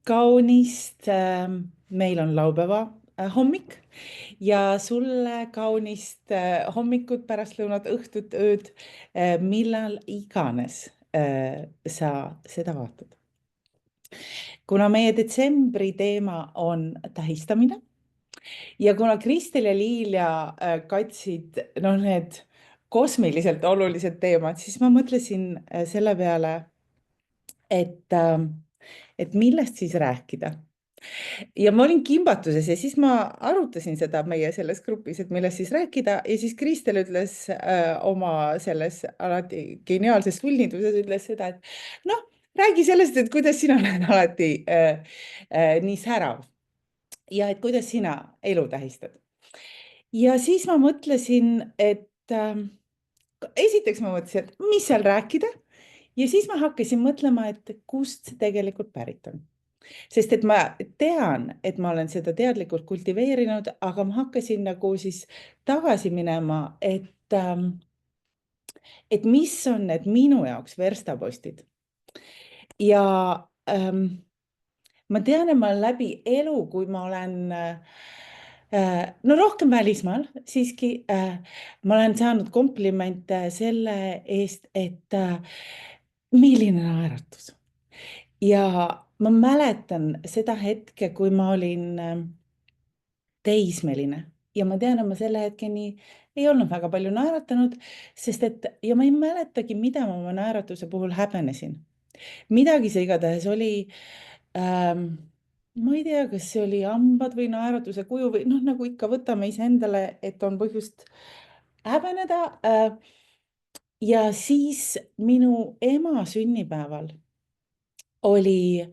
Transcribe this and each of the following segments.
Kaunist, meil on laupäeva hommik ja sulle kaunist hommikut, pärastlõunat, õhtut, ööd, millal iganes sa seda vaatad. Kuna meie detsembri teema on tähistamine ja kuna Kristel ja Liilia katsid need kosmiliselt olulised teemad, siis ma mõtlesin selle peale, et millest siis rääkida. Ja ma olin kimbatuses ja siis ma arutasin seda meie selles grupis, et millest siis rääkida ja siis Kristel ütles oma selles alati geniaalses sulniduses ütles seda, et räägi sellest, et kuidas sina oled alati nii särav ja et kuidas sina elu tähistad. Ja siis ma mõtlesin, et esiteks ma mõtlesin, et mis seal rääkida ja siis ma hakkasin mõtlema, et kust see tegelikult pärit on. Sest et ma tean, et ma olen seda teadlikult kultiveerinud, aga ma hakkasin nagu siis tagasi minema, et mis on need minu jaoks verstapostid. Ja ma tean, et ma olen läbi elu, kui ma olen rohkem välismaal, siiski ma olen saanud komplimente selle eest, et milline naeratus. Ja ma mäletan seda hetke, kui ma olin teismeline ja ma tean, et ma selle hetkeni ei olnud väga palju naeratanud, ja ma ei mäletagi, mida ma oma naeratuse puhul häbenesin. Midagi see igatahes oli, ma ei tea, kas see oli hambad või naeratuse kuju või nagu ikka võtame iseendale, et on põhjust häbeneda. Ja siis minu ema sünnipäeval oli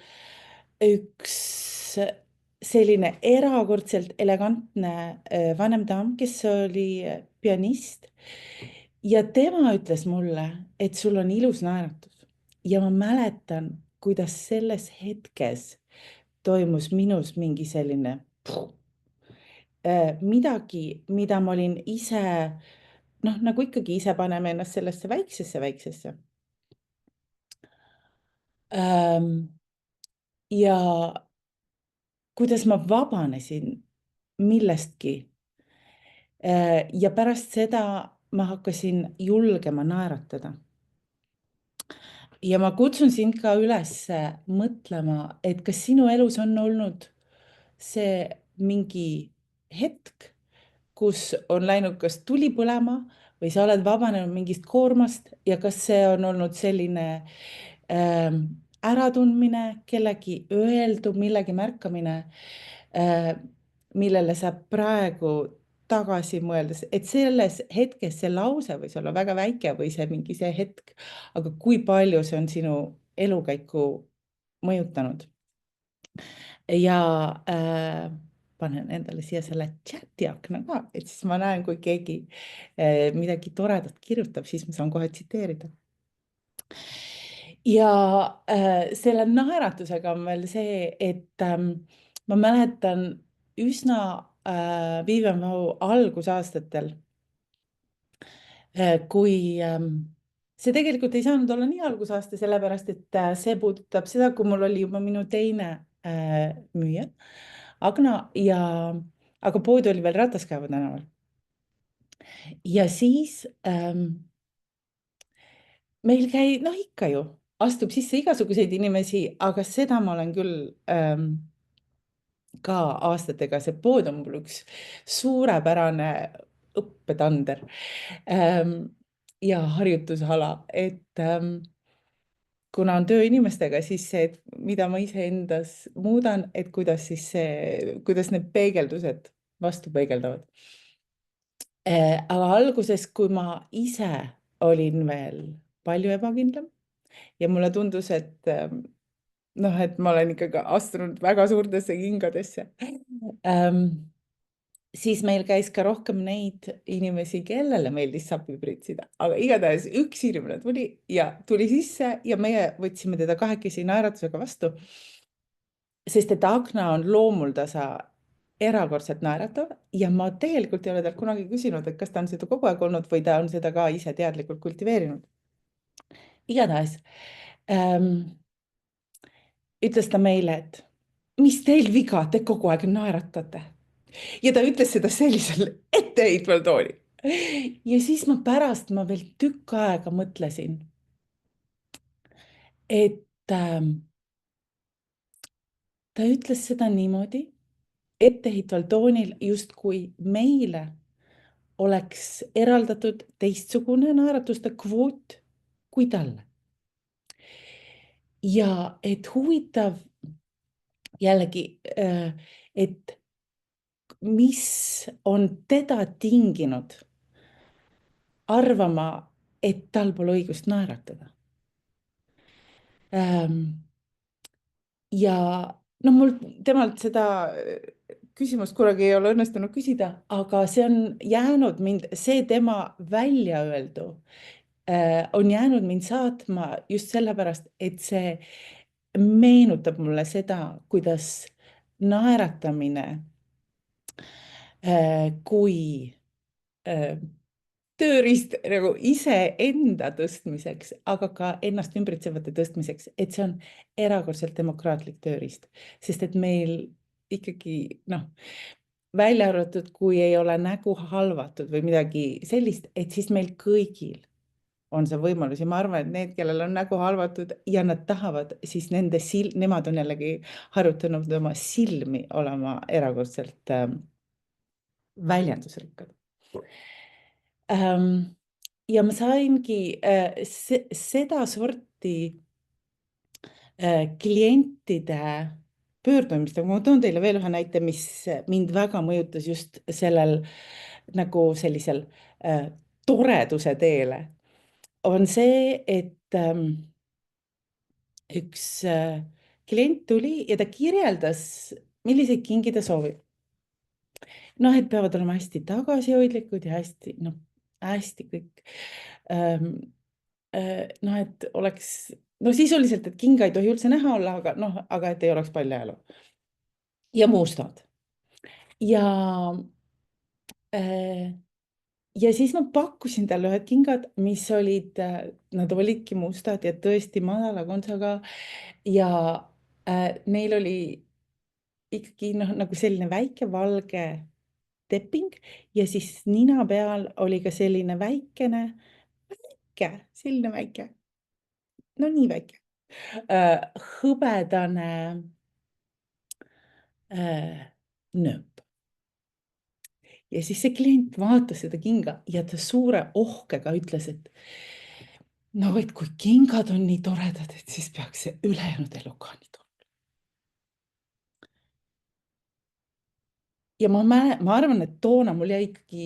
üks selline erakordselt elegantne vanem daam, kes oli pianist ja tema ütles mulle, et sul on ilus naeratus. Ja ma mäletan, kuidas selles hetkes toimus minus mingi selline midagi, mida ma olin ise, nagu ikkagi ise paneme ennast sellesse väiksesse. Ja kuidas ma vabanesin millestki. Ja pärast seda ma hakkasin julgema naeratada. Ja ma kutsun sind ka üles mõtlema, et kas sinu elus on olnud see mingi hetk, kus on läinud kas tuli põlema või sa oled vabanenud mingist koormast ja kas see on olnud selline äratundmine, kellegi öeldu, millegi märkamine, millele sa praegu tagasi mõeldes, et selles hetkes see lause võis olla väga väike või see mingi see hetk, aga kui palju see on sinu elukäiku mõjutanud. Ja panen endale siia selle chati akna ka, et siis ma näen, kui keegi midagi toredat kirjutab, siis ma saan kohe tsiteerida. Ja selle naeratusega on veel see, et ma mäletan üsna Viivemaa algusaastatel, kui see tegelikult ei saanud olla nii algusaasta, sellepärast et see puudutab seda, kui mul oli juba minu teine müüja, Agna, aga pood oli veel Rataskäeva tänaval. Ja siis meil ikka ju astub sisse igasuguseid inimesi, aga seda ma olen küll ka aastatega, see pood on mul üks suurepärane õppetander ja harjutusala, et kuna on töö inimestega, siis see, mida ma iseendas muudan, et kuidas need peegeldused vastu peegeldavad. Aga alguses, kui ma ise olin veel palju ebakindlam ja mulle tundus, et ma olen ikkagi astunud väga suurtesse kingadesse, siis meil käis ka rohkem neid inimesi, kellele meeldis sapi pritsida, aga igatahes üks inimene tuli sisse ja meie võtsime teda kahekesi naeratusega vastu, sest et Agna on loomuldasa erakordselt naeratav ja ma tegelikult ei ole talt kunagi küsinud, et kas ta on seda kogu aeg olnud või ta on seda ka ise teadlikult kultiveerinud. Igatahes ütles ta meile, et mis teil viga, te kogu aeg naeratate. Ja ta ütles seda sellisel etteheitval toonil. Ja siis ma veel tükk aega mõtlesin, et ta ütles seda niimoodi, etteheitval toonil, justkui meile oleks eraldatud teistsugune naeratuste kvoot kui talle. Ja et huvitav jällegi, et mis on teda tinginud arvama, et tal pole õigust naeratada. Ja no mul temalt seda küsimust kunagi ei ole õnnestunud küsida, aga see on jäänud mind, see tema väljaöeldu on jäänud mind saatma just sellepärast, et see meenutab mulle seda, kuidas naeratamine kui tööriist nagu iseenda tõstmiseks, aga ka ennast ümbritsevate tõstmiseks, et see on erakordselt demokraatlik tööriist, sest et meil ikkagi noh, välja arvatud, kui ei ole nägu halvatud või midagi sellist, et siis meil kõigil on see võimalus ja ma arvan, et need, kellel on nägu halvatud ja nad tahavad, siis nemad on jällegi harjutanud oma silmi olema erakordselt väljendusrikkad. Ja ma saingi sedasorti klientide pöördumist, ma toon teile veel ühe näite, mis mind väga mõjutas just sellel nagu sellisel toreduse teele, on see, et üks klient tuli ja ta kirjeldas, milliseid kingi ta soovib. Noh, et peavad olema hästi tagasihoidlikud ja hästi, noh, hästi kõik. Noh, et oleks, no sisuliselt, et kinga ei tohi üldse näha olla, aga noh, aga et ei oleks paljajalu. Ja mustad. Ja siis ma pakkusin talle ühed kingad, mis olid, nad olidki mustad ja tõesti madala kontsaga ja neil oli ikkagi noh, nagu selline väike valge tepping ja siis nina peal oli ka selline väikene, selline väike, no nii väike, hõbedane nööp. Ja siis see klient vaatas seda kinga ja ta suure ohkega ütles, et no, et kui kingad on nii toredad, et siis peaks see ülejäänud elu ka nii tore. Ja ma arvan, et toona mul jäi ikkagi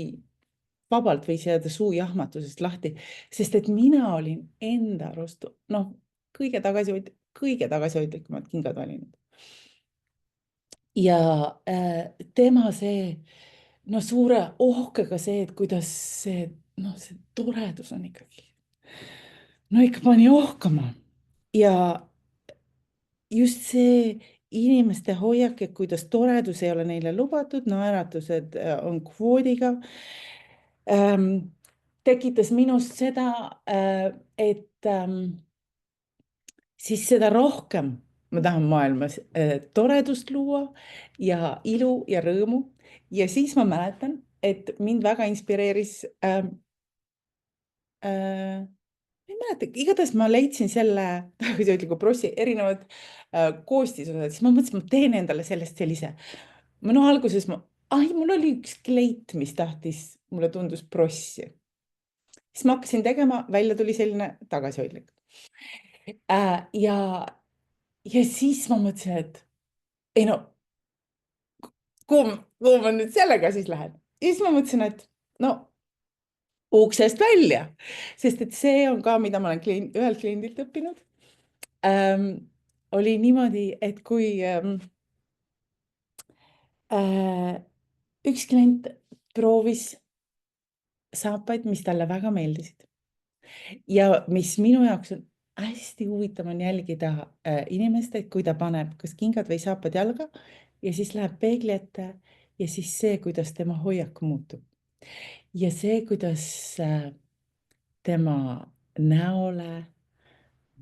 vabalt võis jääda suu jahmatusest lahti, sest et mina olin enda arust, noh, kõige tagasihoidlikumad kingad valinud. Ja tema see, no suure ohkega see, et kuidas see, noh, see toredus on ikkagi, no ikka pani ohkama. Ja just see inimeste hoiak, et kuidas toredus ei ole neile lubatud, naeratused on kvoodiga, tekitas minust seda, et siis seda rohkem ma tahan maailmas toredust luua ja ilu ja rõõmu. Ja siis ma mäletan, et mind väga inspireeris ma ei mäleta, igatahes ma leidsin selle tagasihoidliku prossi erinevad koostisosad, siis ma mõtlesin, ma teen endale sellest sellise. No alguses mul oli üks kleit, mis tahtis, mulle tundus prossi. Siis ma hakkasin tegema, välja tuli selline tagasihoidlik. Ja siis ma mõtlesin, et ei no, kuhu ma nüüd sellega siis lähen? Ja siis ma mõtlesin, et no uksest välja, sest et see on ka, mida ma olen ühelt kliendilt õppinud. Oli niimoodi, et kui üks klient proovis saapaid, mis talle väga meeldisid. Ja mis minu jaoks on hästi huvitav on jälgida inimest, et kui ta paneb kas kingad või saapad jalga ja siis läheb peegli ette ja siis see, kuidas tema hoiak muutub. Ja see, kuidas tema näole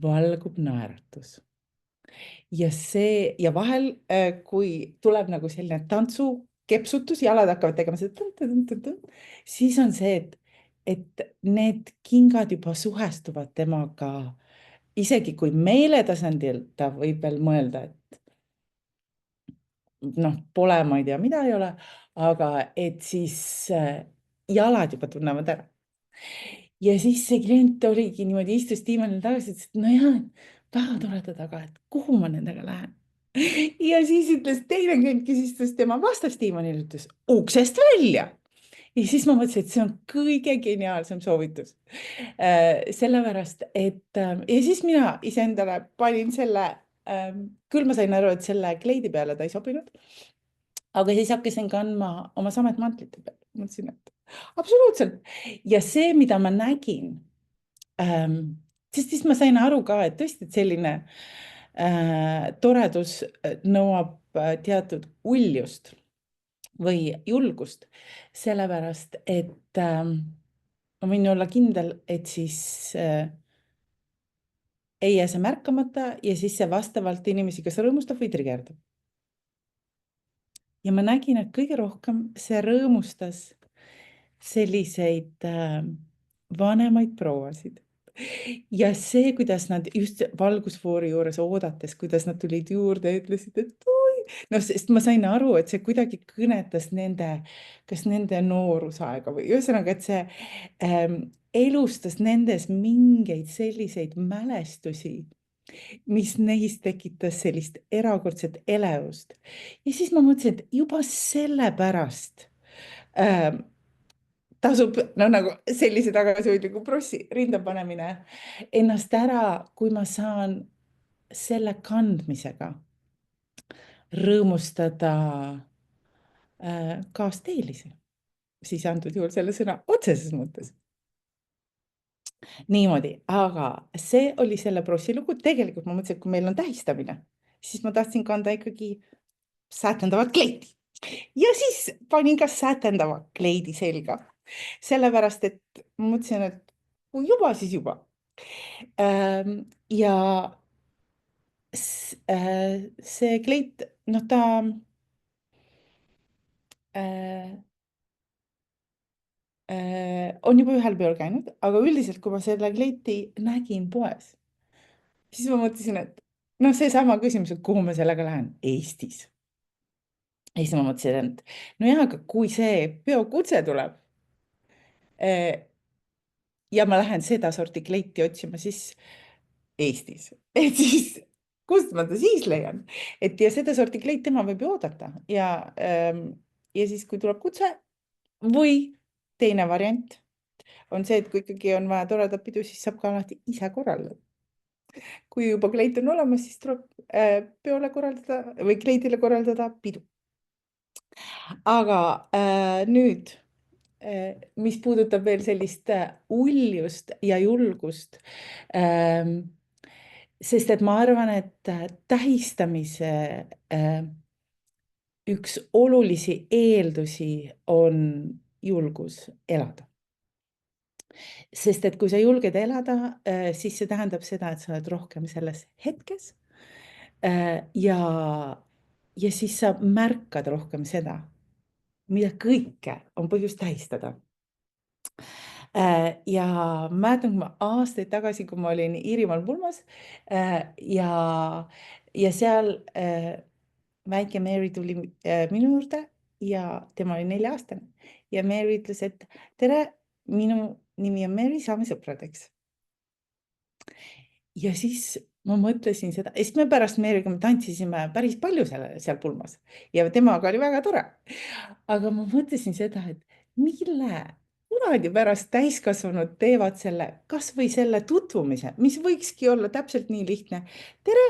valgub naeratus. ja vahel, kui tuleb nagu selline tantsukepsutus, jalad hakkavad tegema seda tõn-tõn-tõn-tõn, siis on see, et need kingad juba suhestuvad temaga, isegi kui meeletasandil ta võib veel mõelda, et noh, pole, ma ei tea, mida ei ole, aga et siis jalad juba tunnevad ära. Ja siis see klient oligi niimoodi, istus diivanil tagasi, ütles, et nojah, väga toredad, aga et kuhu ma nendega lähen? Ja siis ütles teine klient, kes istus tema vastas diivanil, ütles uksest välja. Ja siis ma mõtlesin, et see on kõige geniaalsem soovitus. Sellepärast, et ja siis mina iseendale panin selle, küll ma sain aru, et selle kleidi peale ta ei sobinud, aga siis hakkasin kandma oma sametmantlite peale. Mõtlesin, et absoluutselt. Ja see, mida ma nägin, sest siis ma sain aru ka, et tõesti, et selline toredus nõuab teatud uljust või julgust, sellepärast, et ma võin olla kindel, et siis ei jää see märkamata ja siis see vastavalt inimesi kas rõõmustab või trigerdab. Ja ma nägin, et kõige rohkem see rõõmustas selliseid vanemaid prouasid. Ja see, kuidas nad just valgusfoori juures oodates, kuidas nad tulid juurde ja ütlesid, et oi, no sest ma sain aru, et see kuidagi kõnetas nende, kas nende noorusaega või ühesõnaga, et see elustas nendes mingeid selliseid mälestusi, mis neis tekitas sellist erakordset elevust. Ja siis ma mõtlesin, et juba sellepärast tasub nagu sellise tagasihoidliku prossi rinda panemine ennast ära, kui ma saan selle kandmisega rõõmustada kaasteelisi, siis antud juhul selle sõna otseses mõttes. Niimoodi, aga see oli selle prossi lugu. Tegelikult ma mõtlesin, et kui meil on tähistamine, siis ma tahtsin kanda ikkagi sätendavat kleidi. Ja siis panin ka sätendava kleidi selga. Sellepärast, et ma mõtlesin, et kui juba, siis juba. Ja see kleit, noh ta on juba ühel peol käinud, aga üldiselt, kui ma selle kleiti nägin poes, siis ma mõtlesin, et noh, seesama küsimus, et kuhu ma sellega lähen Eestis. Ja siis ma mõtlesin, et nojah, aga kui see peokutse tuleb ja ma lähen seda sorti kleiti otsima, siis Eestis, et siis kust ma ta siis leian, et ja seda sorti kleit tema võib ju oodata ja siis, kui tuleb kutse või teine variant on see, et kui ikkagi on vaja toredat pidu, siis saab ka alati ise korraldada. Kui juba kleit on olemas, siis tuleb peole korraldada või kleidile korraldada pidu. Aga nüüd, mis puudutab veel sellist uljust ja julgust, sest et ma arvan, et tähistamise üks olulisi eeldusi on julgus elada. Sest et kui sa julged elada, siis see tähendab seda, et sa oled rohkem selles hetkes ja siis sa märkad rohkem seda, mida kõike on põhjust tähistada. Ja mäletan, kui ma aastaid tagasi, kui ma olin Iirimaal pulmas ja seal väike Mary tuli minu juurde ja tema oli 4-aastane ja Mary ütles, et tere, minu nimi on Mary, saame sõpradeks. Ja siis ma mõtlesin seda, siis me pärast Meeriga me tantsisime päris palju seal pulmas ja temaga oli väga tore. Aga ma mõtlesin seda, et mille kuradi pärast täiskasvanud teevad selle, kas või selle tutvumise, mis võikski olla täpselt nii lihtne. Tere,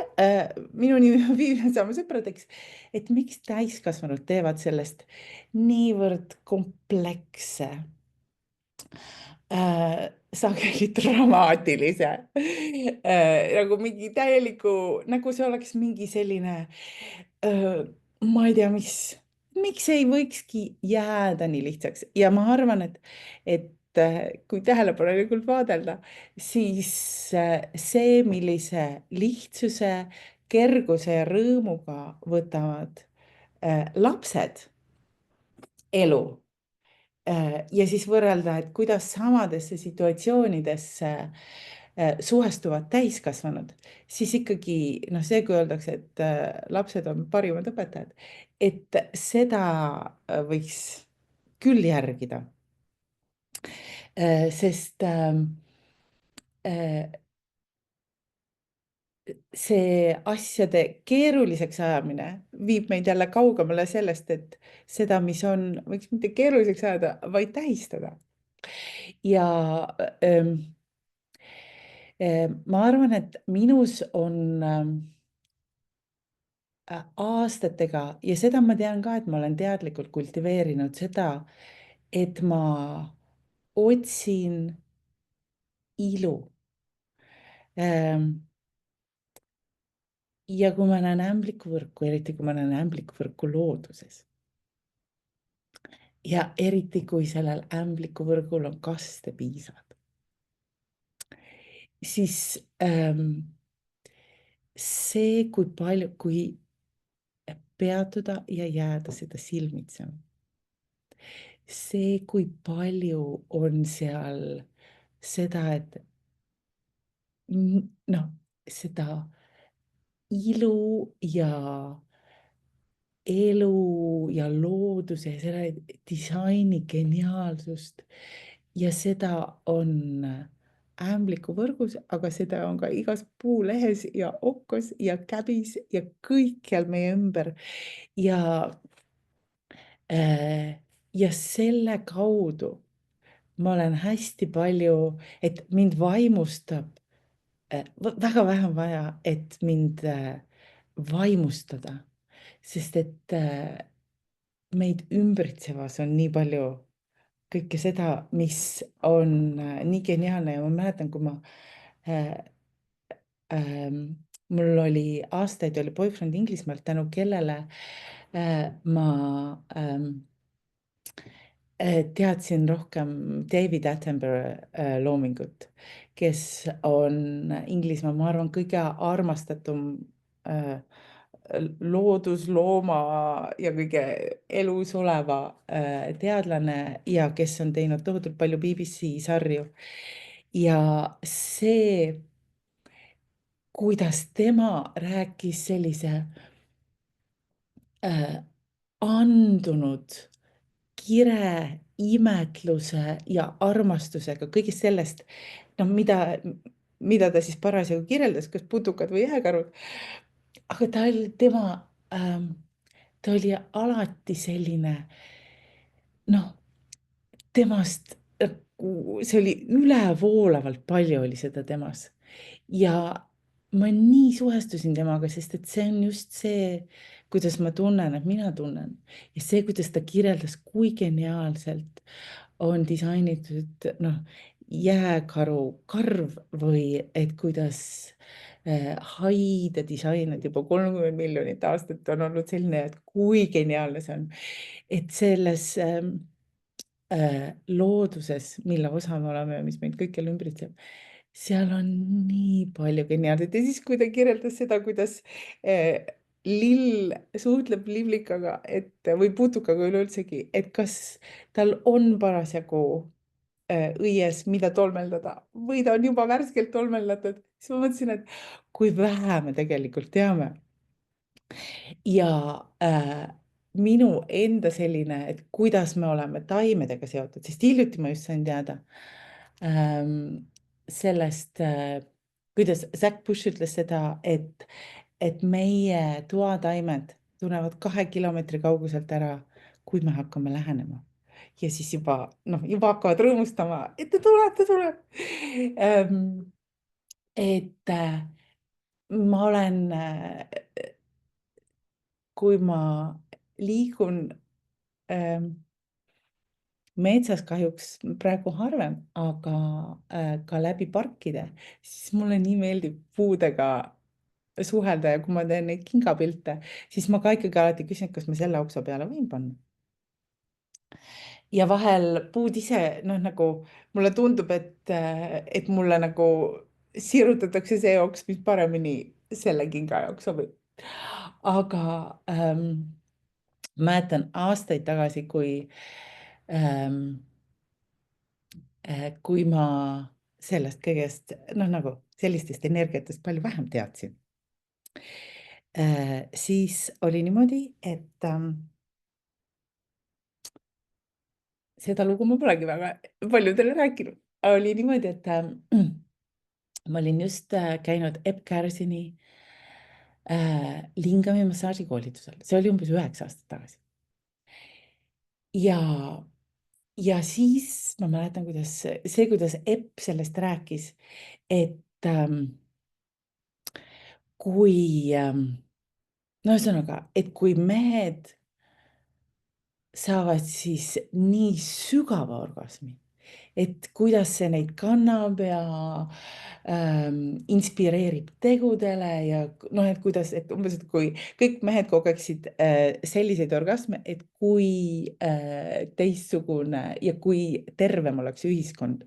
minu nimi on Vivian, saame sõpradeks. Et miks täiskasvanud teevad sellest niivõrd kompleksse, sageli dramaatilise, nagu mingi täieliku, nagu see oleks mingi selline, ma ei tea, miks ei võikski jääda nii lihtsaks ja ma arvan, et kui tähelepanelikult vaadelda, siis see, millise lihtsuse, kerguse ja rõõmuga võtavad lapsed elu ja siis võrrelda, et kuidas samadesse situatsioonidesse suhestuvad täiskasvanud, siis ikkagi noh, see, kui öeldakse, et lapsed on parimad õpetajad, et seda võiks küll järgida. Sest see asjade keeruliseks ajamine viib meid jälle kaugemale sellest, et seda, mis on, võiks mitte keeruliseks ajada, vaid tähistada. Ja ma arvan, et minus on aastatega ja seda ma tean ka, et ma olen teadlikult kultiveerinud seda, et ma otsin ilu. Ja kui ma näen ämblikuvõrku, eriti kui ma näen ämblikuvõrku looduses ja eriti kui sellel ämblikuvõrgul on kastepiisad, siis see, kui palju, kui peatuda ja jääda seda silmitsema. See, kui palju on seal seda, et noh, seda ilu ja elu ja looduse ja selle disaini geniaalsust ja seda on ämblikuvõrgus, aga seda on ka igas puulehes ja okkas ja käbis ja kõikjal meie ümber ja ja selle kaudu ma olen hästi palju, et mind vaimustab, väga vähe on vaja, et mind vaimustada, sest et meid ümbritsevas on nii palju kõike seda, mis on nii geniaalne ja ma mäletan, kui ma mul oli aastaid oli boyfriend Inglismaalt, tänu kellele ma teadsin rohkem David Attenborough loomingut, kes on Inglismaa, ma arvan, kõige armastatum looduslooma ja kõige elus oleva teadlane ja kes on teinud tohutult palju BBC sarju. Ja see, kuidas tema rääkis sellise andunud kire, imetluse ja armastusega kõigest sellest, no mida ta siis parasjagu kirjeldas, kas putukad või jääkarud. Aga ta oli alati selline, noh, temast, see oli ülevoolavalt palju oli seda temas. Ja ma nii suhestusin temaga, sest et see on just see, kuidas ma tunnen, et mina tunnen. Ja see, kuidas ta kirjeldas, kui geniaalselt on disainitud, noh, jääkaru karv või et kuidas haide disainid juba 30 miljonit aastat on olnud selline, et kui geniaalne see on. Et selles looduses, mille osa me oleme, mis meid kõikjal ümbritseb, seal on nii palju geniaalset. Ja siis, kui ta kirjeldas seda, kuidas lill suhtleb liblikaga, või putukaga üleüldsegi, et kas tal on parasjagu õies, mida tolmeldada või ta on juba värskelt tolmeldatud, siis ma mõtlesin, et kui vähe me tegelikult teame. Ja minu enda selline, et kuidas me oleme taimedega seotud, sest hiljuti ma just sain teada sellest, kuidas Zack Bush ütles seda, et meie toataimed tulevad 2 kilomeetri kauguselt ära, kui me hakkame lähenema. Ja siis juba hakkavad rõõmustama, et ta tuleb. Et ma olen, kui ma liigun metsas kahjuks praegu harvem, aga ka läbi parkide, siis mulle nii meeldib puudega suhelda ja kui ma teen neid kingapilte, siis ma ka ikkagi alati küsin, kas ma selle oksa peale võin panna. Ja vahel puud ise, noh, nagu mulle tundub, et mulle nagu sirutatakse see oks, mis paremini selle kinga jaoks sobib. Aga mäletan aastaid tagasi, kui ma sellest kõigest, noh, nagu sellistest energiatest palju vähem teadsin, siis oli niimoodi, et seda lugu ma polegi väga paljudele rääkinud. Oli niimoodi, et ma olin just käinud Epp Kärsini lingami massaažikoolitusel, see oli umbes 9 aastat tagasi. Ja siis ma mäletan, kuidas Epp sellest rääkis, et no ühesõnaga, et kui mehed saavad siis nii sügava orgasmi, et kuidas see neid kannab ja inspireerib tegudele ja noh, et kuidas, et umbes, et kui kõik mehed kogeksid selliseid orgasme, et kui teistsugune ja kui tervem oleks ühiskond.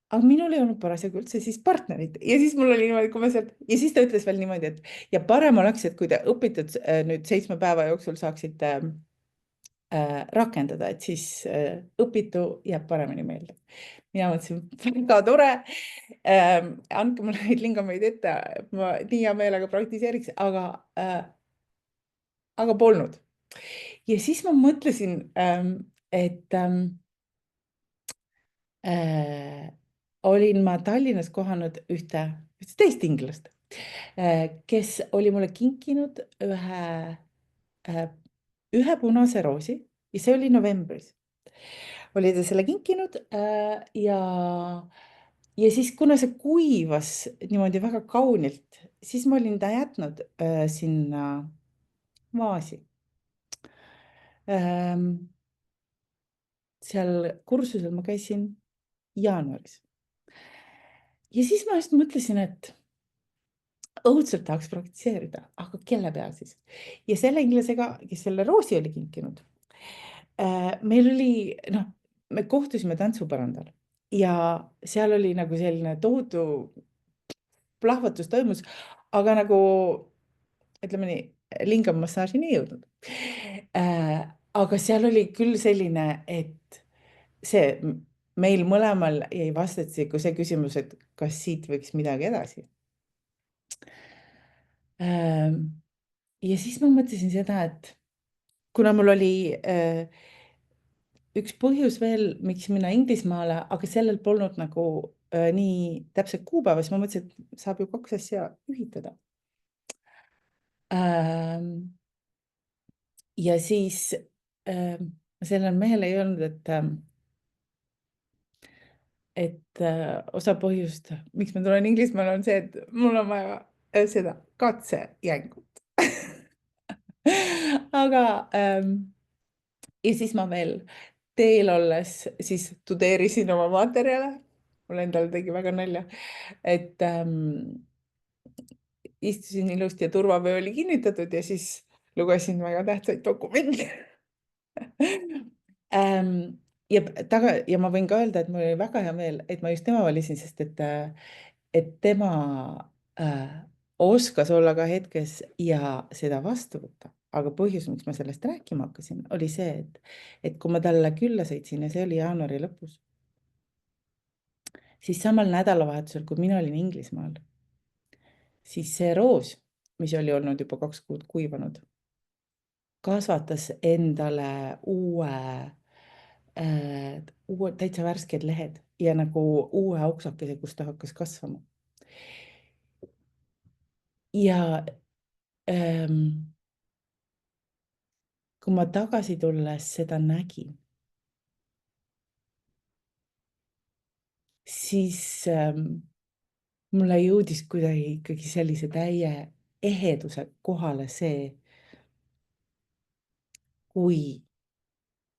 Aga minul ei olnud parasjagu üldse siis partnerit ja siis mul oli niimoodi, kui ma sealt ja siis ta ütles veel niimoodi, et ja parem oleks, et kui te õpite nüüd 7 päeva jooksul saaksite rakendada, et siis õpitu jääb paremini meelde. Mina mõtlesin, väga tore. Andke mulle neid lingameid ette, ma nii hea meelega praktiseeriks, aga polnud. Ja siis ma mõtlesin, et olin ma Tallinnas kohanud ühte teist inglast, kes oli mulle kinkinud ühe punase roosi ja see oli novembris. Oli ta selle kinkinud ja siis, kuna see kuivas niimoodi väga kaunilt, siis ma olin ta jätnud sinna vaasi. Seal kursusel ma käisin jaanuaris. Ja siis ma just mõtlesin, et õudselt tahaks praktiseerida, aga kelle peal siis? Ja selle inglasega, kes selle roosi oli kinkinud, meil oli, noh, me kohtusime tantsupõrandal ja seal oli nagu selline tohutu plahvatus toimus, aga nagu ütleme nii, lingamassaažini ei jõudnud. Aga seal oli küll selline, et see meil mõlemal jäi vastastikku see küsimus, et kas siit võiks midagi edasi. Ja siis ma mõtlesin seda, et kuna mul oli üks põhjus veel, miks minna Inglismaale, aga sellel polnud nagu nii täpselt kuupäeva, siis ma mõtlesin, et saab ju 2 asja ühitada. Ja siis sellel mehel ei olnud, et osa põhjust, miks ma tulen Inglismaale, on see, et mul on vaja seda katsejängut. Aga ja siis ma veel teel olles siis tudeerisin oma materjale. Mul endal tegi väga nalja, et istusin ilusti ja turvavöö oli kinnitatud ja siis lugesin väga tähtsaid dokumente. Ja ma võin ka öelda, et mul oli väga hea meel, et ma just tema valisin, sest et tema oskas olla ka hetkes ja seda vastu võtta. Aga põhjus, miks ma sellest rääkima hakkasin, oli see, et kui ma talle külla sõitsin ja see oli jaanuari lõpus, siis samal nädalavahetusel, kui mina olin Inglismaal, siis see roos, mis oli olnud juba 2 kuud kuivanud, kasvatas endale uue täitsa värsked lehed ja nagu uue oksakese, kus ta hakkas kasvama. Ja kui ma tagasi tulles seda nägin, siis mulle jõudis kuidagi ikkagi sellise täie eheduse kohale see, kui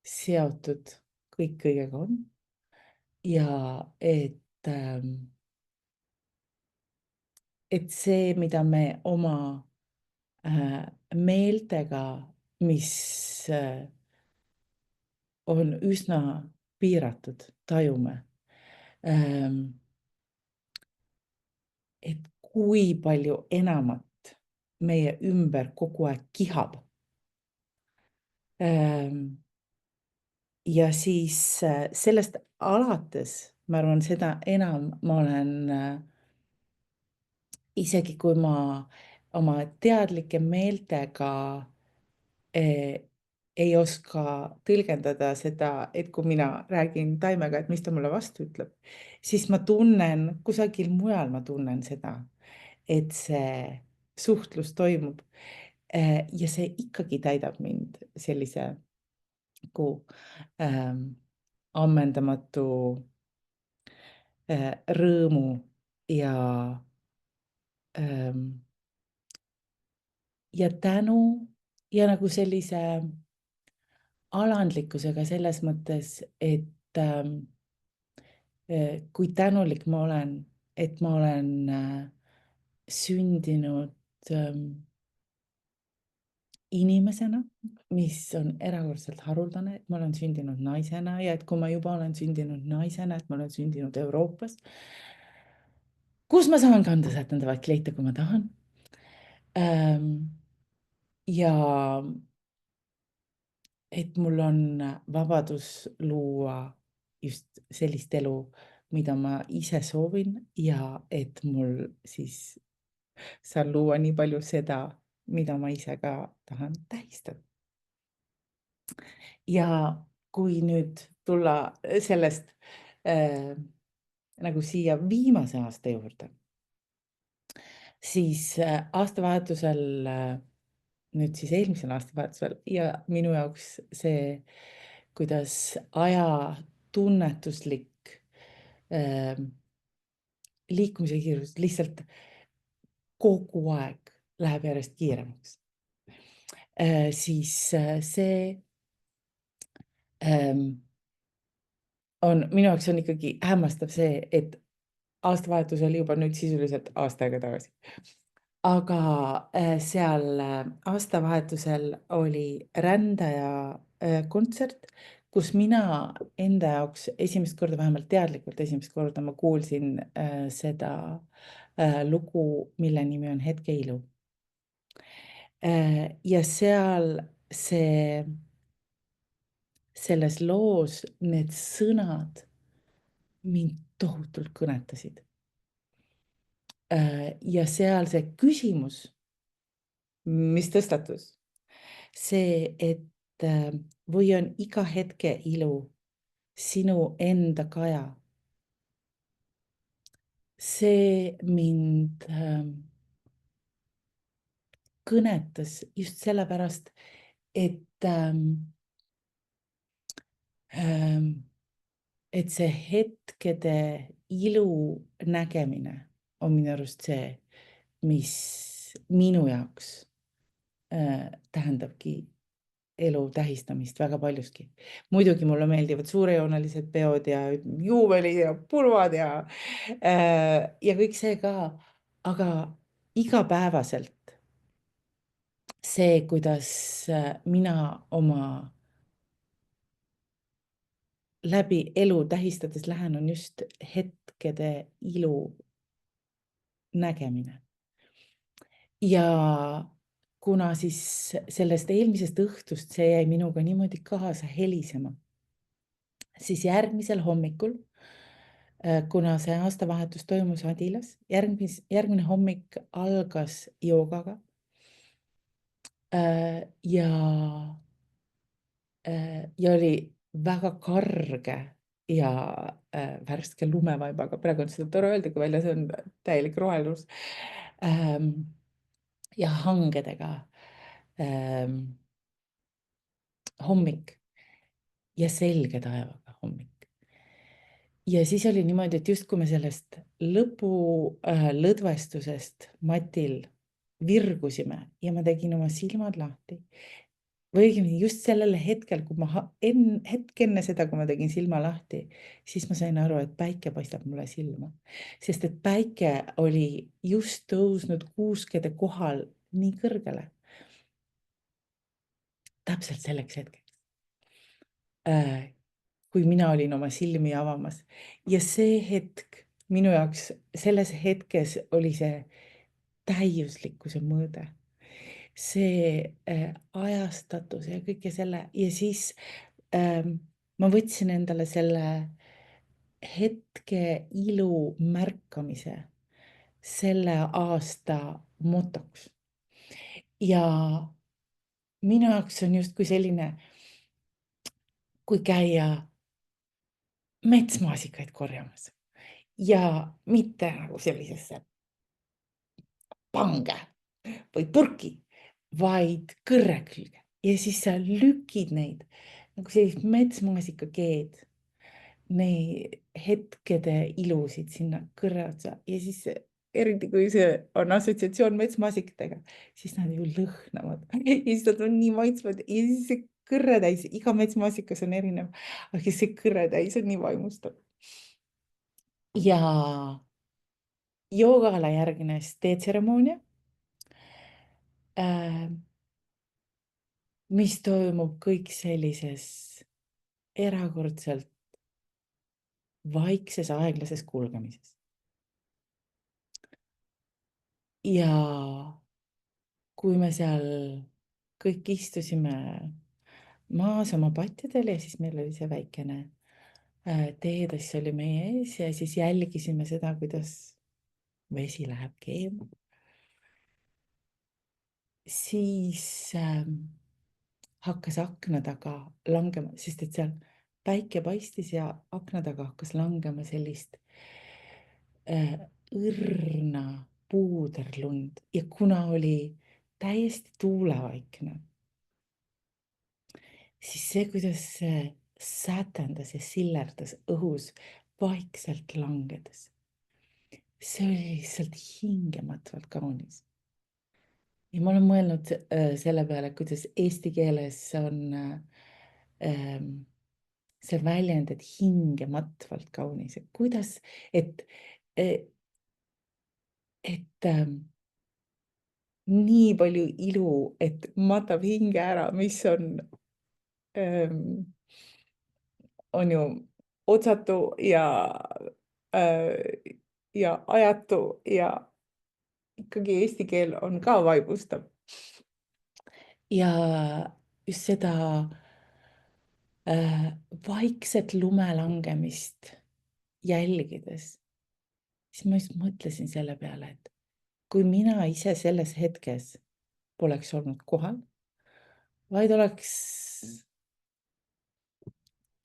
seotud kõik kõigega on ja et see, mida me oma meeltega, mis on üsna piiratud, tajume. et kui palju enamat meie ümber kogu aeg kihab. Ja siis sellest alates, ma arvan, seda enam ma olen isegi kui ma oma teadlike meeltega ei oska tõlgendada seda, et kui mina räägin taimega, et mis ta mulle vastu ütleb, siis ma tunnen, kusagil mujal ma tunnen seda, et see suhtlus toimub. Ja see ikkagi täidab mind sellise nagu ammendamatu rõõmu ja tänu ja nagu sellise alandlikkusega selles mõttes, et kui tänulik ma olen, et ma olen sündinud inimesena, mis on erakordselt haruldane, et ma olen sündinud naisena ja et kui ma juba olen sündinud naisena, et ma olen sündinud Euroopas, kus ma saan kanda sätendavaid kleite, kui ma tahan. Ja et mul on vabadus luua just sellist elu, mida ma ise soovin ja et mul siis saan luua nii palju seda, mida ma ise ka tahan tähistada. Ja kui nüüd tulla sellest nagu siia viimase aasta juurde, siis aastavahetusel, nüüd siis eelmisel aastavahetusel ja minu jaoks see, kuidas aja tunnetuslik liikumise kiirus lihtsalt kogu aeg läheb järjest kiiremaks. Siis see on minu jaoks on ikkagi hämmastav see, et aastavahetus oli juba nüüd sisuliselt aasta aega tagasi. Aga seal aastavahetusel oli Rändaja kontsert, kus mina enda jaoks esimest korda, vähemalt teadlikult esimest korda ma kuulsin seda lugu, mille nimi on Hetkeilu. Ja seal selles loos need sõnad mind tohutult kõnetasid. Ja seal see küsimus, mis tõstatus, see, et või on iga hetke ilu sinu enda kaja. See mind kõnetas just sellepärast, et see hetkede ilu nägemine on minu arust see, mis minu jaoks tähendabki elu tähistamist väga paljuski. Muidugi mulle meeldivad suurejoonelised peod ja juubelid ja pulvad ja kõik see ka, aga igapäevaselt see, kuidas mina oma läbi elu tähistades lähen, on just hetkede ilu nägemine. Ja kuna siis sellest eelmisest õhtust see jäi minuga niimoodi kaasa helisema, siis järgmisel hommikul, kuna see aastavahetus toimus Adilas, järgmine hommik algas joogaga ja oli väga karge ja värske lumevaibaga, praegu on seda tore öelda, kui väljas on täielik rohelus. Ja hangedega hommik ja selge taevaga hommik. Ja siis oli niimoodi, et just kui me sellest lõpu lõdvestusest matil virgusime ja ma tegin oma silmad lahti, või õigemini just sellel hetkel, kui ma hetk enne seda, kui ma tegin silma lahti, siis ma sain aru, et päike paistab mulle silma, sest et päike oli just tõusnud kuuskede kohal nii kõrgele. Täpselt selleks hetkeks, kui mina olin oma silmi avamas ja see hetk minu jaoks selles hetkes oli see täiuslikkuse mõõde, see ajastatus ja kõike selle ja siis ma võtsin endale selle hetke ilu märkamise selle aasta motoks. Ja minu jaoks on justkui selline, kui käia metsmaasikaid korjamas ja mitte nagu sellisesse pange või purki, vaid kõrre külge ja siis sa lükid neid nagu sellist metsmaasikakeed, neid hetkede ilusid sinna kõrre otsa ja siis eriti kui see on assotsiatsioon metsmaasikatega, siis nad ju lõhnavad ja siis nad on nii maitsvad ja siis see kõrretäis, iga metsmaasikas on erinev, aga see kõrretäis on nii vaimustav. Ja joogale järgnes teetseremoonia, mis toimub kõik sellises erakordselt vaikses aeglases kulgemises. Ja kui me seal kõik istusime maas oma patjadel ja siis meil oli see väikene teetass oli meie ees ja siis jälgisime seda, kuidas vesi läheb keema, siis hakkas akna taga langema, sest et seal päike paistis ja akna taga hakkas langema sellist õrna puuderlund ja kuna oli täiesti tuulevaikne, siis see, kuidas see sätendas ja sillerdas õhus vaikselt langedes, see oli lihtsalt hingematvalt kaunis. Ja ma olen mõelnud selle peale, kuidas eesti keeles on see väljend, et hingematvalt kaunis, et kuidas, et nii palju ilu, et matab hinge ära, mis on ju otsatu ja ajatu ja ikkagi eesti keel on ka vaibustav. Ja just seda vaikset lumelangemist jälgides, siis ma just mõtlesin selle peale, et kui mina ise selles hetkes poleks olnud kohal, vaid oleks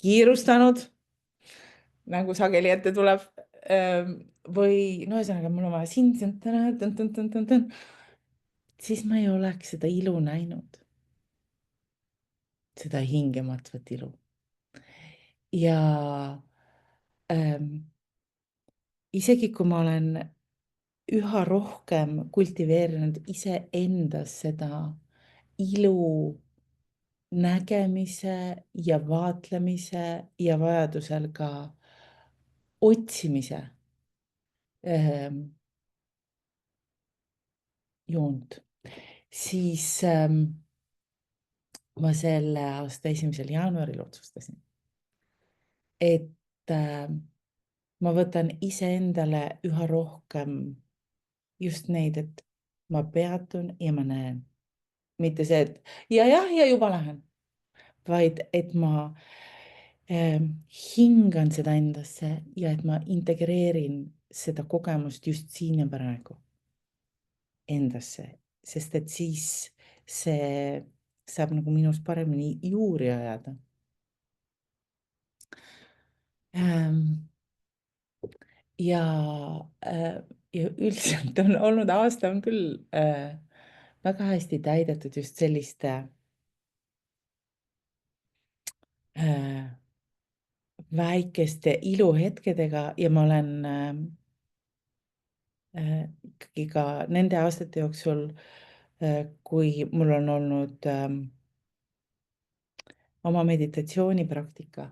kiirustanud, nagu sageli ette tuleb, või no ühesõnaga, mul on vaja siin, siis ma ei oleks seda ilu näinud, seda hingematvat ilu. Ja isegi kui ma olen üha rohkem kultiveerinud iseendas seda ilu nägemise ja vaatlemise ja vajadusel ka otsimise joont, siis ma selle aasta 1. jaanuaril otsustasin, et ma võtan iseendale üha rohkem just neid, et ma peatun ja ma näen. Mitte see, et ja juba lähen, vaid et ma hingan seda endasse ja et ma integreerin seda kogemust just siin ja praegu endasse, sest et siis see saab nagu minus paremini juuri ajada. Ja, ja üldiselt on olnud aasta on küll väga hästi täidetud just selliste väikeste iluhetkedega ja ma olen ikkagi ka nende aastate jooksul, kui mul on olnud oma meditatsioonipraktika,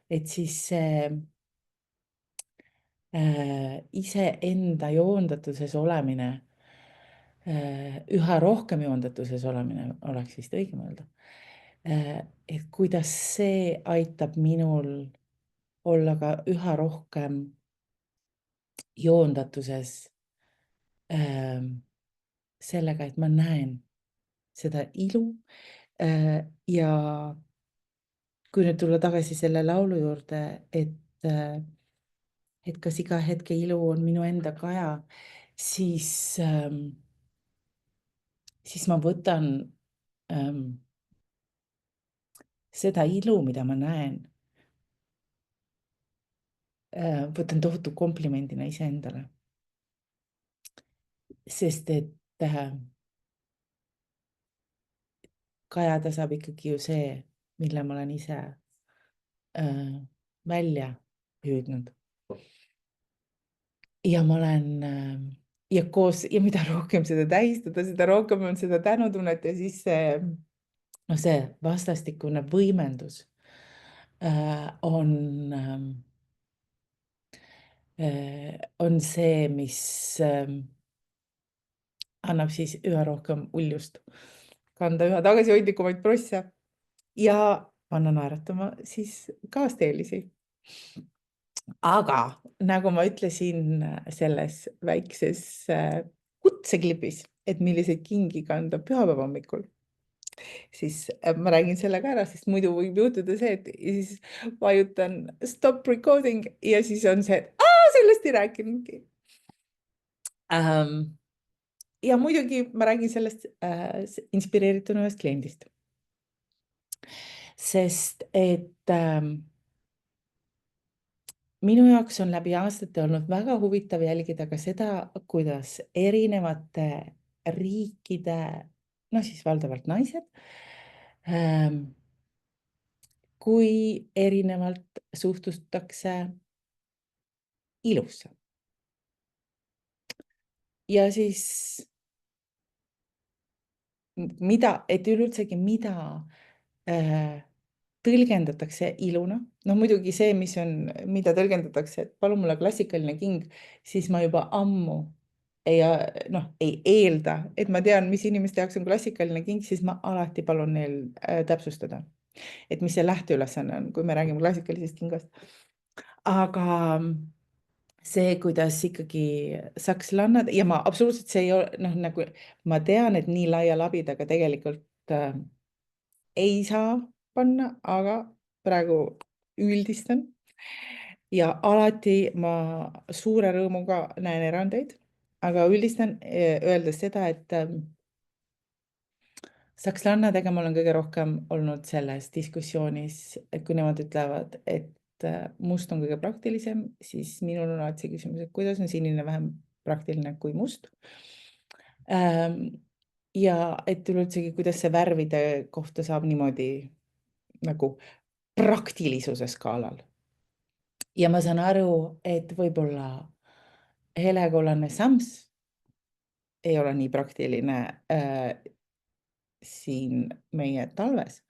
et siis see iseenda joondatuses olemine, üha rohkem joondatuses olemine oleks vist õigem öelda, et kuidas see aitab minul olla ka üha rohkem joondatuses sellega, et ma näen seda ilu ja kui nüüd tulla tagasi selle laulu juurde, et kas iga hetke ilu on minu enda kaja, siis, siis ma võtan seda ilu, mida ma näen, võtan tohutu komplimendina iseendale. Sest et kajada saab ikkagi ju see, mille ma olen ise välja püüdnud. Ja ma olen ja koos ja mida rohkem seda tähistada, seda rohkem on seda tänutunnet ja siis see vastastikune võimendus on see, mis annab siis üha rohkem uljust kanda üha tagasihoidlikumaid prosse ja panna naeratama siis kaasteelisi. Aga nagu ma ütlesin selles väikses kutseklipis, et milliseid kingi kanda pühapäeva hommikul, siis ma räägin selle ka ära, sest muidu võib juhtuda see, et siis vajutan stop recording ja siis on see, et sellest ei rääkinudki. Ja muidugi ma räägin sellest inspireerituna ühest kliendist. Sest et minu jaoks on läbi aastate olnud väga huvitav jälgida ka seda, kuidas erinevate riikide, siis valdavalt naised, kui erinevalt suhtutakse ilusse. Ja siis et üleüldsegi mida tõlgendatakse iluna. Muidugi see, mida tõlgendatakse, et palun mulle klassikaline king, siis ma juba ammu ei eelda, et ma tean, mis inimeste jaoks on klassikaline king, siis ma alati palun neil täpsustada, et mis see lähteülesanne on, kui me räägime klassikalisest kingast. Aga see, kuidas ikkagi sakslannad ja ma absoluutselt see ei ole, nagu ma tean, et nii laia labidaga tegelikult ei saa panna, aga praegu üldistan ja alati ma suure rõõmuga näen erandeid, aga üldistan öeldes seda, et sakslannadega ma olen kõige rohkem olnud selles diskussioonis, et kui nemad ütlevad, et must on kõige praktilisem, siis minul on alati see küsimus, et kuidas on sinine vähem praktiline kui must. Ja et üleüldsegi, kuidas see värvide kohta saab niimoodi nagu praktilisuse skaalal. Ja ma saan aru, et võib-olla helekollane sams ei ole nii praktiline siin meie talves,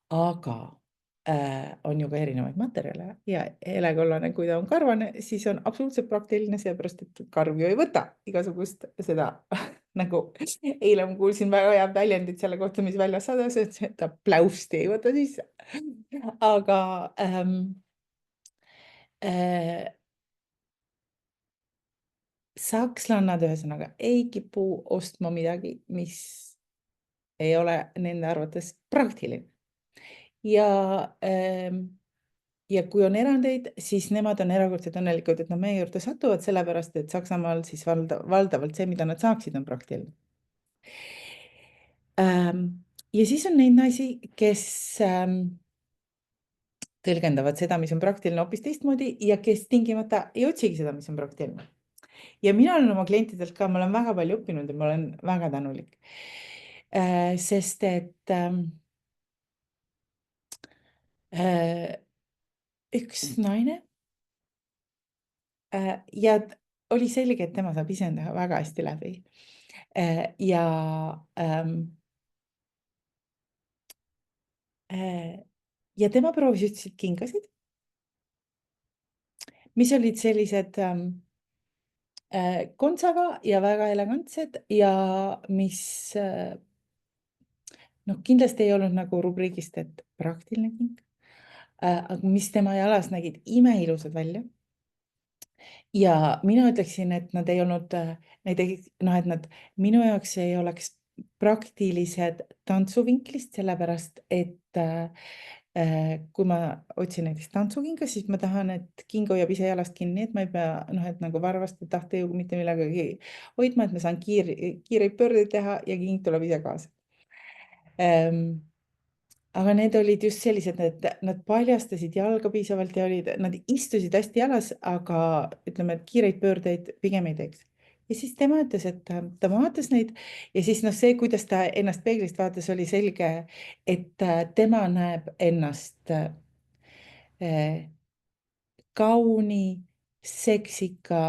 aga on ju ka erinevaid materjale ja helekollane, kui ta on karvane, siis on absoluutselt praktiline, seepärast et karv ju ei võta igasugust seda nagu eile ma kuulsin väga head väljendit selle kohta, mis väljas sadas, et ta pläusti ei võta sisse. Aga sakslannad ühesõnaga ei kipu ostma midagi, mis ei ole nende arvates praktiline. Ja kui on erandeid, siis nemad on erakordselt õnnelikud, et nad meie juurde satuvad, sellepärast et Saksamaal siis valdavalt see, mida nad saaksid, on praktiline. Ja siis on neid naisi, kes tõlgendavad seda, mis on praktiline hoopis teistmoodi ja kes tingimata ei otsigi seda, mis on praktiline. Ja mina olen oma klientidelt ka, ma olen väga palju õppinud ja ma olen väga tänulik. Sest et üks naine ja oli selge, et tema saab iseenda väga hästi läbi. Ja tema proovis ütlesid kingasid, mis olid sellised kontsaga ja väga elegantsed ja mis kindlasti ei olnud nagu rubriigist, et praktiline king, aga mis tema jalas nägid imeilusad välja. ja mina ütleksin, et nad ei olnud näiteks, noh, et nad minu jaoks ei oleks praktilised tantsuvinklist, sellepärast et kui ma otsin näiteks tantsukinga, siis ma tahan, et king hoiab ise jalast kinni, et ma ei pea, noh, et nagu varvaste tahtejõuga mitte millegagi hoidma, et ma saan kiireid pöördeid teha ja king tuleb ise kaasa. Aga need olid just sellised, et nad paljastasid jalga piisavalt ja nad istusid hästi jalas, aga ütleme, et kiireid pöördeid pigem ei teeks. Ja siis tema ütles, et ta vaatas neid ja siis noh, see, kuidas ta ennast peeglist vaatas, oli selge, et tema näeb ennast kauni, seksika,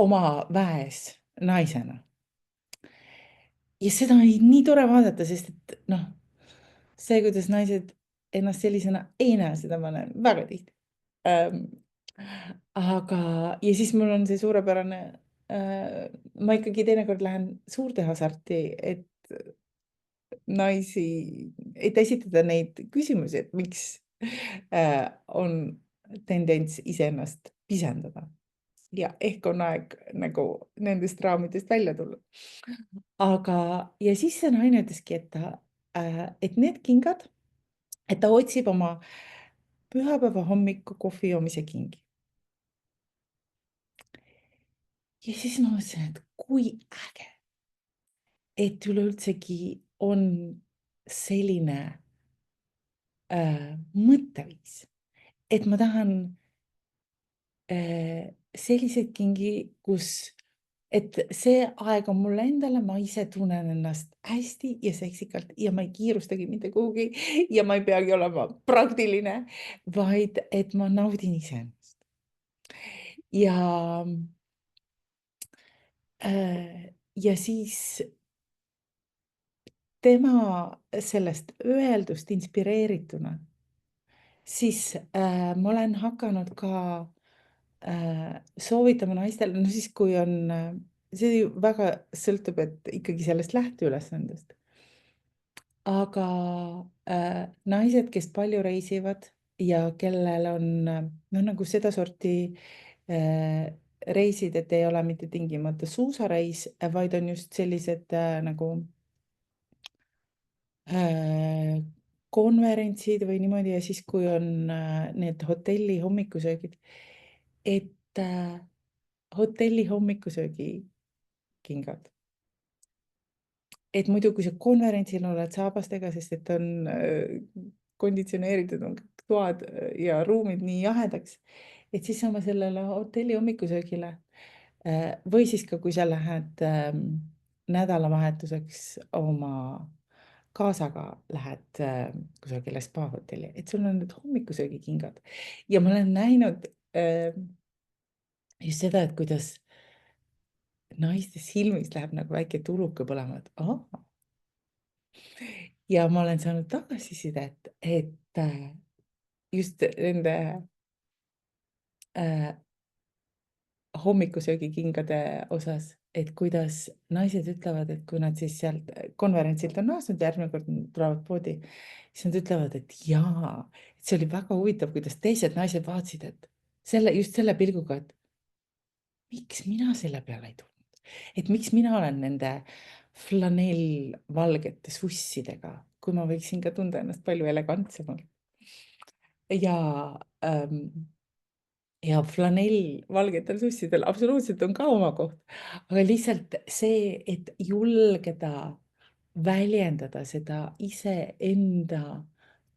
oma väes naisena. Ja seda oli nii tore vaadata, sest et noh, see, kuidas naised ennast sellisena ei näe, seda ma näen väga tihti. Aga, ja siis mul on see suurepärane, ma ikkagi teinekord lähen suurde hasarti, et naisi, et esitada neid küsimusi, et miks on tendents iseennast pisendada. Ja ehk on aeg nagu nendest raamidest välja tulla. Aga, ja siis see naine ütleski, et need kingad, et ta otsib oma pühapäeva hommiku kohvi joomise kingi. Ja siis ma mõtlesin, et kui äge, et üleüldsegi on selline mõtteviis, et ma tahan selliseid kingi, kus, et see aeg on mulle endale, ma ise tunnen ennast hästi ja seksikalt ja ma ei kiirustagi mitte kuhugi ja ma ei peagi olema praktiline, vaid et ma naudin iseennast. Ja, ja siis tema sellest öeldust inspireerituna, siis ma olen hakanud ka soovitama naistele, no siis kui on, see ju väga sõltub, et ikkagi sellest lähteülesandest. Aga naised, kes palju reisivad ja kellel on noh, nagu sedasorti reisid, et ei ole mitte tingimata suusareis, vaid on just sellised nagu konverentsid või niimoodi ja siis, kui on need hotelli hommikusöögid, et hotelli hommikusöögi kingad. Et muidu, kui sa konverentsil oled saabastega, sest et on konditsioneeritud on kõik toad ja ruumid nii jahedaks, et siis oma sellele hotelli hommikusöögile või siis ka, kui sa lähed nädalavahetuseks oma kaasaga lähed kusagile spa-hotelli, et sul on need hommikusöögikingad ja ma olen näinud just seda, et kuidas naiste silmis läheb nagu väike tuluke põlema, et ja ma olen saanud tagasisidet, et just nende hommikusöögikingade osas, et kuidas naised ütlevad, et kui nad siis sealt konverentsilt on naasnud, järgmine kord tulevad poodi, siis nad ütlevad, et jaa, et see oli väga huvitav, kuidas teised naised vaatasid, et just selle pilguga, et miks mina selle peale ei tulnud, et miks mina olen nende flanellvalgete sussidega, kui ma võiksin ka tunda ennast palju elegantsemalt. Ja ja flanell valgetel sussidel absoluutselt on ka oma koht, aga lihtsalt see, et julgeda väljendada seda iseenda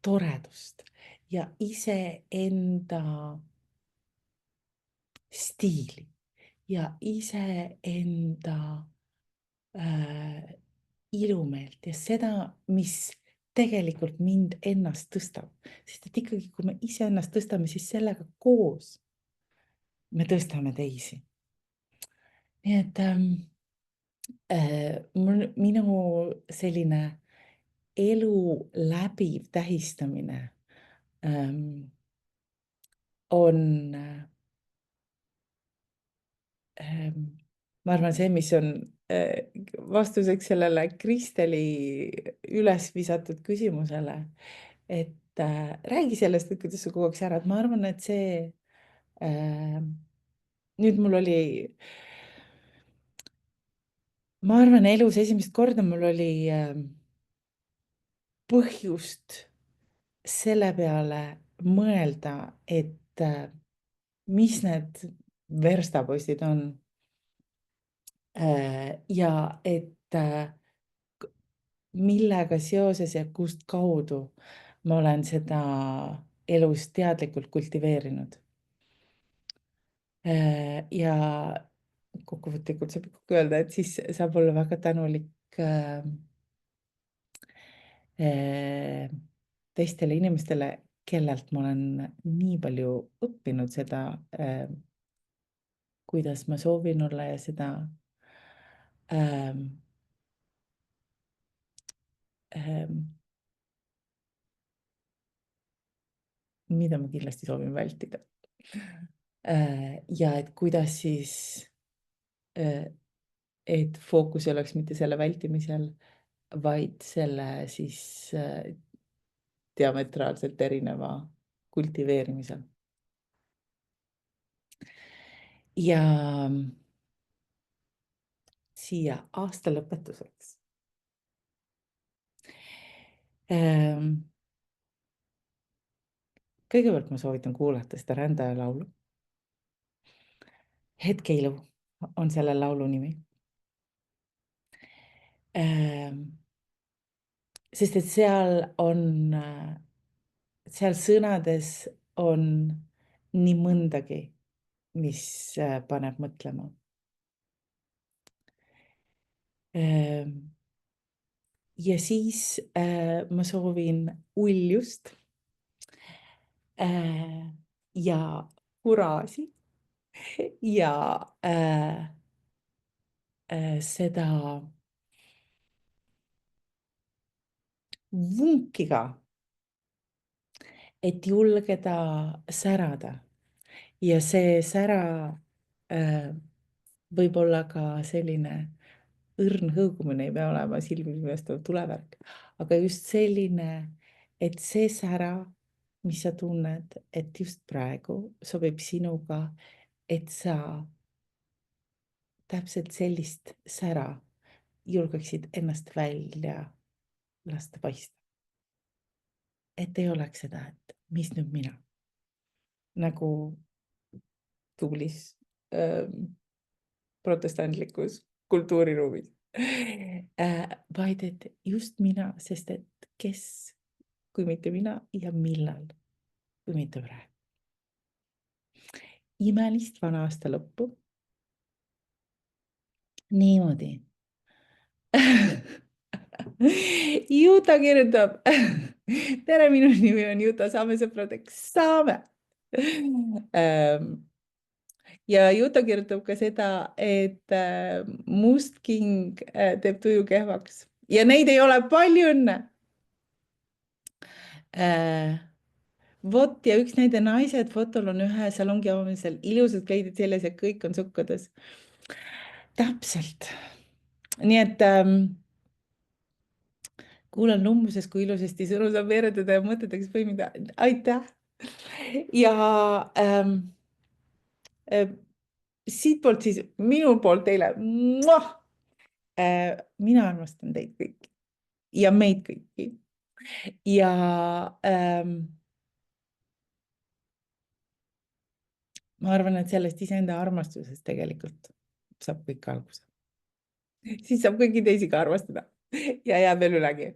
toredust ja iseenda stiili ja iseenda ilumeelt ja seda, mis tegelikult mind ennast tõstab, sest et ikkagi, kui me iseennast tõstame, siis sellega koos me tõstame teisi. Nii et minu selline elu läbiv tähistamine on ma arvan, see, mis on vastuseks sellele Kristeli üles visatud küsimusele, et räägi sellest, et kuidas sa kogu aeg särad. Ma arvan, et see nüüd mul oli, ma arvan, elus esimest korda mul oli põhjust selle peale mõelda, et mis need verstapostid on. Ja et millega seoses ja kust kaudu ma olen seda elus teadlikult kultiveerinud. Ja kokkuvõtlikult saab ikkagi öelda, et siis saab olla väga tänulik teistele inimestele, kellelt ma olen nii palju õppinud seda, kuidas ma soovin olla ja seda mida ma kindlasti soovin vältida. Ja et kuidas siis, et fookus ei oleks mitte selle vältimisel, vaid selle siis diametraalselt erineva kultiveerimisel. Ja siia aasta lõpetuseks kõigepealt ma soovitan kuulata seda Rändaja laulu. Hetkeilu on selle laulu nimi. Sest et seal sõnades on nii mõndagi, mis paneb mõtlema. Ja siis ma soovin uljust ja kuraasi ja seda vunkiga, et julgeda särada. Ja see sära võib olla ka selline õrn hõõgumine, ei pea olema silmimõistav tulevärk, aga just selline, et see sära, mis sa tunned, et just praegu sobib sinuga, et sa täpselt sellist sära julgeksid ennast välja lasta paista. Et ei oleks seda, et mis nüüd mina, nagu tuulis protestantlikus kultuuriruumis. Vaid et just mina, sest et kes, kui mitte mina ja millal, kui mitte praegu. Imelist vana aasta lõppu. Niimoodi. Juta kirjutab. Tere, minu nimi on Juta, saame sõpradeks, saame. Ja Juta kirjutab ka seda, et must king teeb tuju kehvaks ja neid ei ole palju õnne. Vot ja üks näide naised fotol on ühe salongi avamisel ilusad kleidid seljas ja kõik on sukkades. Täpselt. Nii et kuulan lumbuses, kui ilusasti sõnu saab veeretada ja mõteteks põimida. Aitäh. Ja siit poolt siis minu poolt teile. Mina armastan teid kõiki ja meid kõiki. Ja ma arvan, et sellest iseenda armastusest tegelikult saab kõik alguse. Siis saab kõiki teisi ka armastada ja jääb veel ülegi.